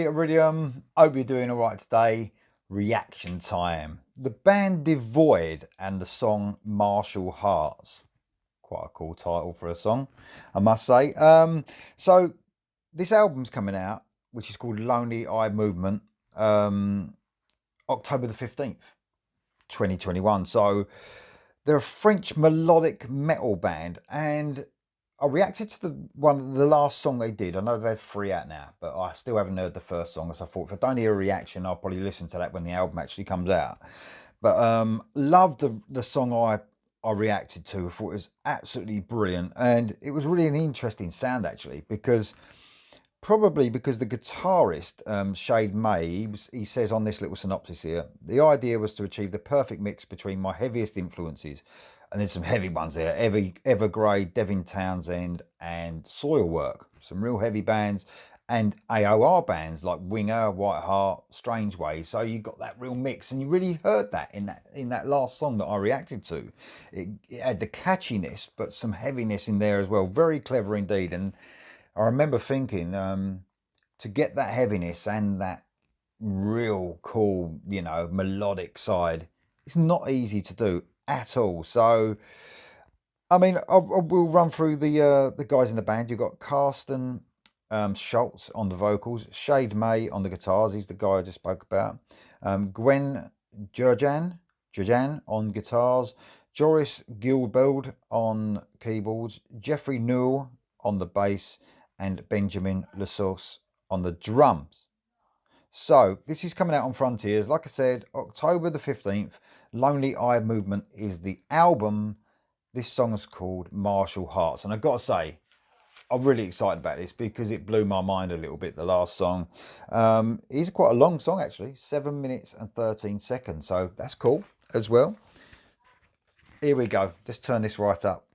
everybody, Iridium. Hope you're doing all right today. Reaction time. The band Devoid and the song Martial Hearts. Quite a cool title for a song, I must say. So this album's coming out, which is called Lonely Eye Movement, October the 15th, 2021. So they're a French melodic metal band, and I reacted to the last song they did. I know they've 3 out now, but I still haven't heard the first song. So I thought if I don't hear a reaction, I'll probably listen to that when the album actually comes out. But loved the song I reacted to. I thought it was absolutely brilliant, and it was really an interesting sound actually, probably because the guitarist, Shade May, he says on this little synopsis here, the idea was to achieve the perfect mix between my heaviest influences, and there's some heavy ones there, Evergrey, Devin Townsend, and Soilwork. Some real heavy bands, and AOR bands like Winger, White Heart, Strange Ways. So you got that real mix, and you really heard that in that last song that I reacted to. It had the catchiness, but some heaviness in there as well. Very clever indeed. And I remember thinking, to get that heaviness and that real cool, melodic side, it's not easy to do at all. So, I mean, we'll run through the guys in the band. You've got Carsten Schultz on the vocals, Shade May on the guitars. He's the guy I just spoke about. Gwen Jurjan on guitars. Joris Gilbeld on keyboards. Jeffrey Newell on the bass, and Benjamin Lassos on the drums. So this is coming out on Frontiers. Like I said, October the 15th. Lonely Eye Movement is the album. This song is called Martial Hearts. And I've got to say, I'm really excited about this because it blew my mind a little bit, the last song. It's quite a long song actually, 7 minutes and 13 seconds. So that's cool as well. Here we go. Just turn this right up.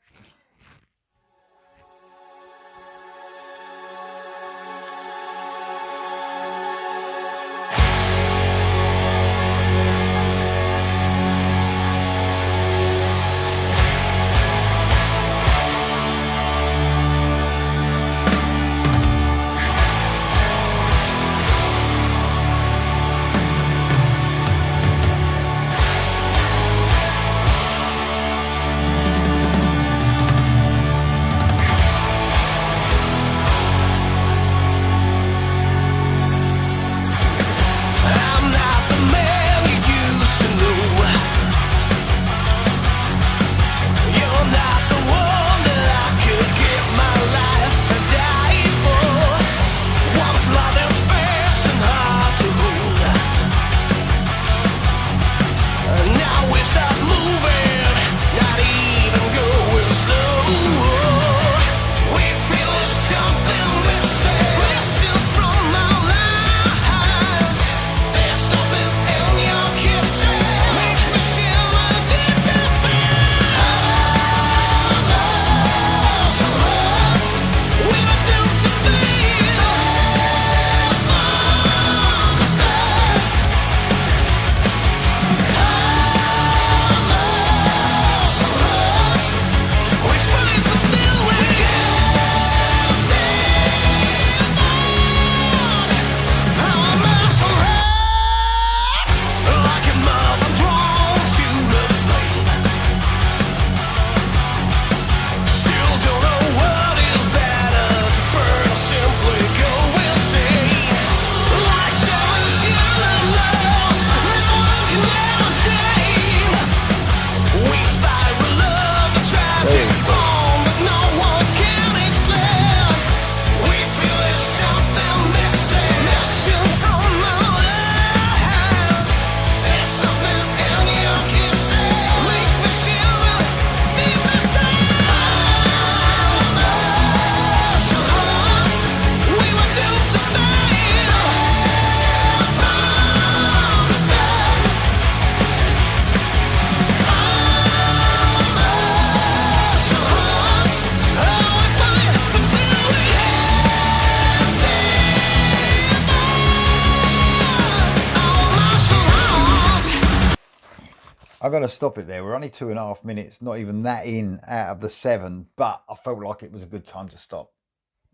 I'm going to stop it there. We're only 2.5 minutes, not even that in out of the 7, but I felt like it was a good time to stop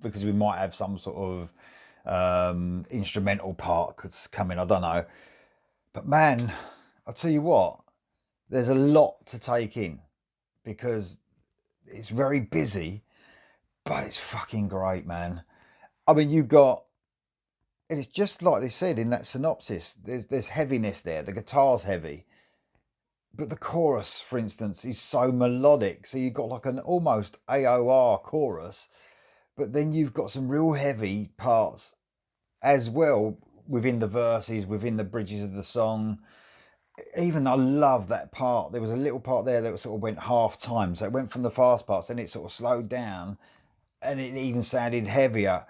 because we might have some sort of instrumental part could come in, I don't know. But man, I'll tell you what, there's a lot to take in because it's very busy, but it's fucking great, man. I mean, you got, and it's just like they said in that synopsis, there's heaviness there, the guitar's heavy. But the chorus, for instance, is so melodic. So you've got like an almost AOR chorus, but then you've got some real heavy parts as well within the verses, within the bridges of the song. Even I love that part. There was a little part there that sort of went half time. So it went from the fast parts, then it sort of slowed down and it even sounded heavier.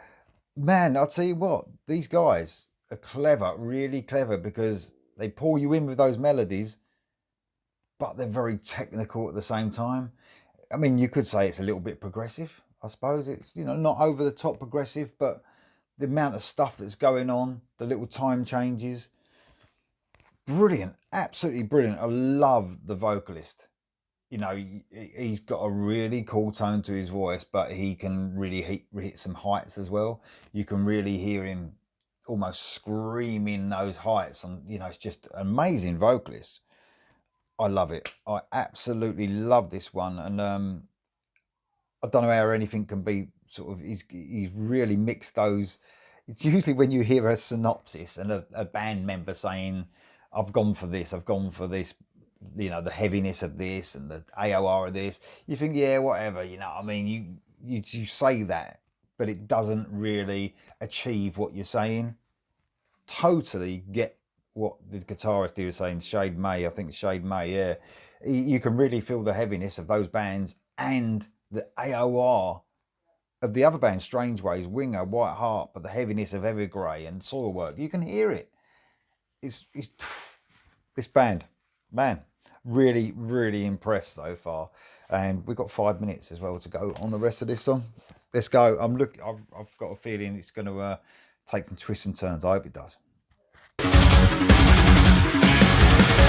Man, I'll tell you what, these guys are clever, really clever, because they pull you in with those melodies, but they're very technical at the same time. I mean, you could say it's a little bit progressive, I suppose. It's, you know, not over the top progressive, but the amount of stuff that's going on, the little time changes. Brilliant, absolutely brilliant. I love the vocalist. You know, he's got a really cool tone to his voice, but he can really hit some heights as well. You can really hear him almost screaming those heights. And, you know, it's just amazing vocalist. I love it. I absolutely love this one. And I don't know how anything can be sort of, he's really mixed those. It's usually when you hear a synopsis and a band member saying, I've gone for this, you know, the heaviness of this and the AOR of this, you think, yeah, whatever, you know, I mean, you say that, but it doesn't really achieve what you're saying. Totally get what the guitarist he was saying, Shade May, I think Shade May, yeah. You can really feel the heaviness of those bands and the AOR of the other bands, Strange Ways, Winger, White Heart, but the heaviness of Evergrey and Soilwork, you can hear it. It's this band, man, really, really impressed so far. And we've got 5 minutes as well to go on the rest of this song. Let's go. I've got a feeling it's going to take some twists and turns. I hope it does. There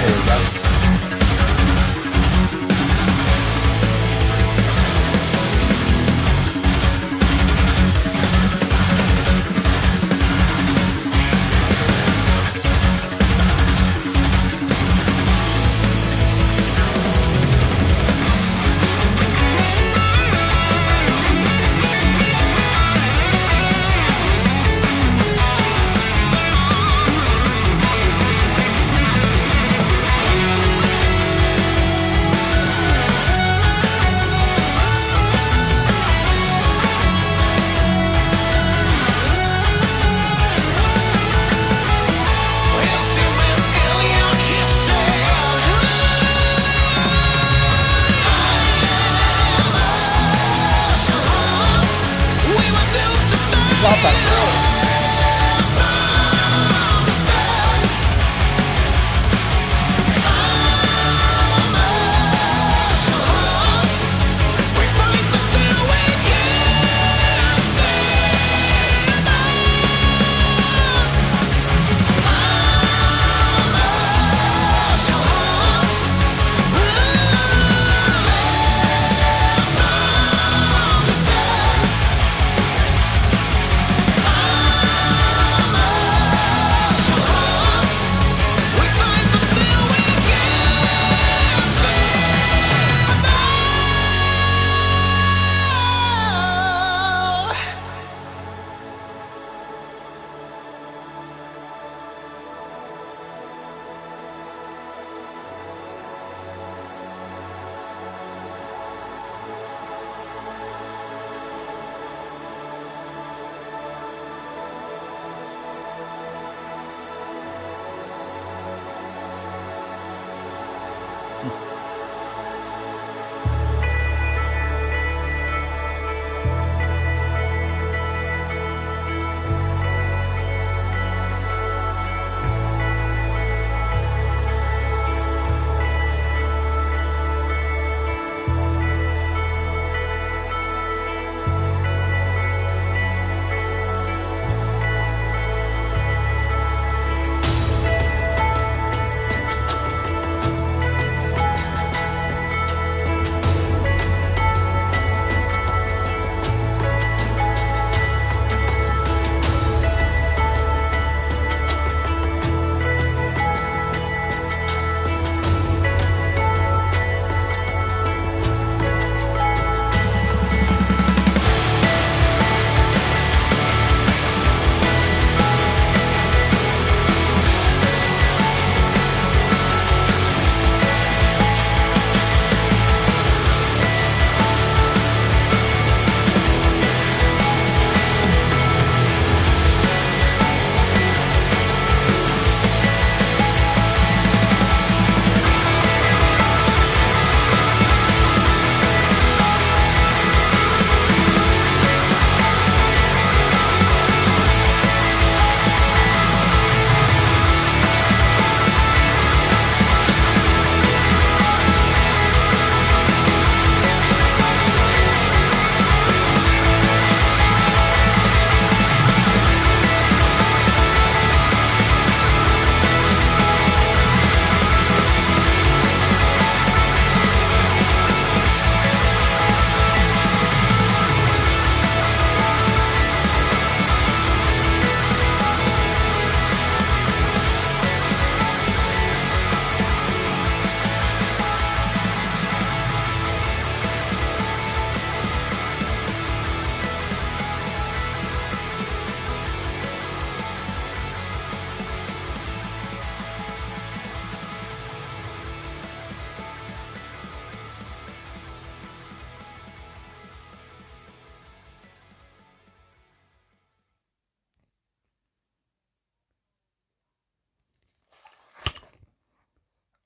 we go. Love that.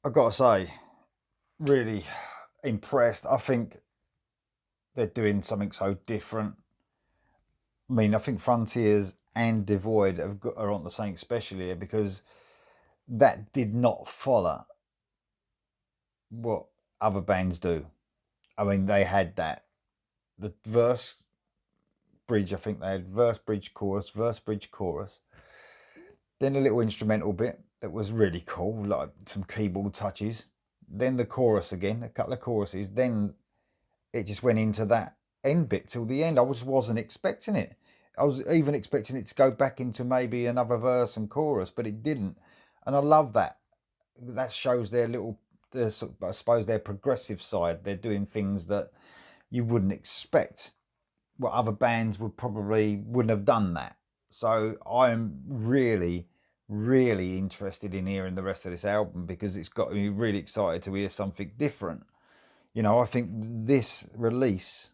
I've got to say, really impressed. I think they're doing something so different. I mean, I think Frontiers and Devoid are on the same special here, because that did not follow what other bands do. I mean, they had the verse, bridge. I think they had verse, bridge, chorus, verse, bridge, chorus. Then a little instrumental bit that was really cool, like some keyboard touches. Then the chorus again, a couple of choruses. Then it just went into that end bit till the end. I wasn't expecting it. I was even expecting it to go back into maybe another verse and chorus, but it didn't. And I love that. That shows I suppose their progressive side. They're doing things that you wouldn't expect. What other bands wouldn't have done that. So I'm really, really interested in hearing the rest of this album, because it's got me really excited to hear something different. You know, I think this release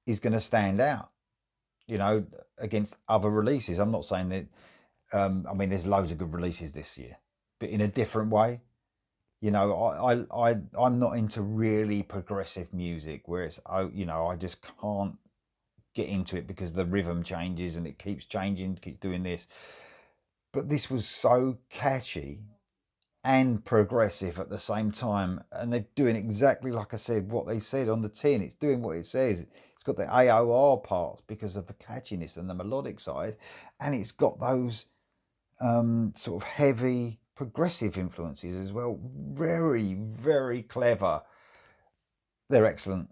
is going to stand out, you know, against other releases. I'm not saying that, I mean, there's loads of good releases this year, but in a different way. You know, I'm not into really progressive music where it's, oh, you know, I just can't get into it because the rhythm changes and it keeps changing, keeps doing this. But this was so catchy and progressive at the same time, and they're doing exactly like I said, what they said on the tin. It's doing what it says. It's got the AOR parts because of the catchiness and the melodic side, and it's got those sort of heavy progressive influences as well. Very, very clever. They're excellent.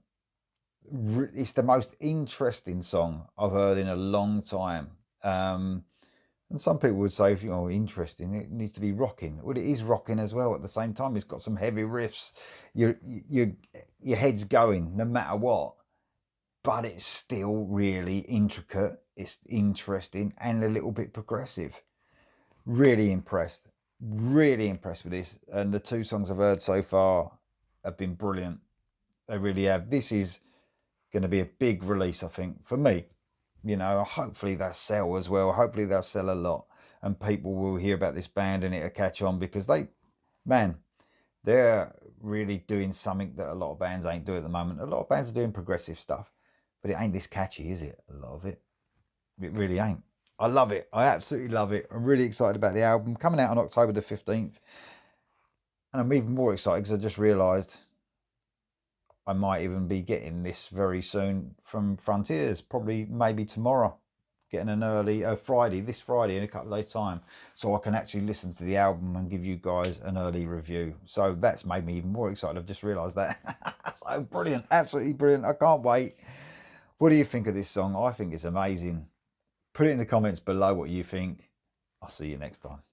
It's the most interesting song I've heard in a long time. And some people would say, if you're interesting, it needs to be rocking. Well, it is rocking as well. At the same time, it's got some heavy riffs. Your head's going no matter what, but it's still really intricate. It's interesting and a little bit progressive. Really impressed. Really impressed with this. And the two songs I've heard so far have been brilliant. They really have. This is going to be a big release, I think, for me. You know, hopefully they'll sell as well. Hopefully they'll sell a lot and people will hear about this band and it'll catch on, because they're really doing something that a lot of bands ain't doing at the moment. A lot of bands are doing progressive stuff, but it ain't this catchy, is it? A lot of it. It really ain't. I love it. I absolutely love it. I'm really excited about the album coming out on October the 15th. And I'm even more excited because I just realised I might even be getting this very soon from Frontiers, probably maybe tomorrow, getting an early this Friday in a couple of days' time, so I can actually listen to the album and give you guys an early review. So that's made me even more excited. I've just realised that. So brilliant, absolutely brilliant. I can't wait. What do you think of this song? I think it's amazing. Put it in the comments below what you think. I'll see you next time.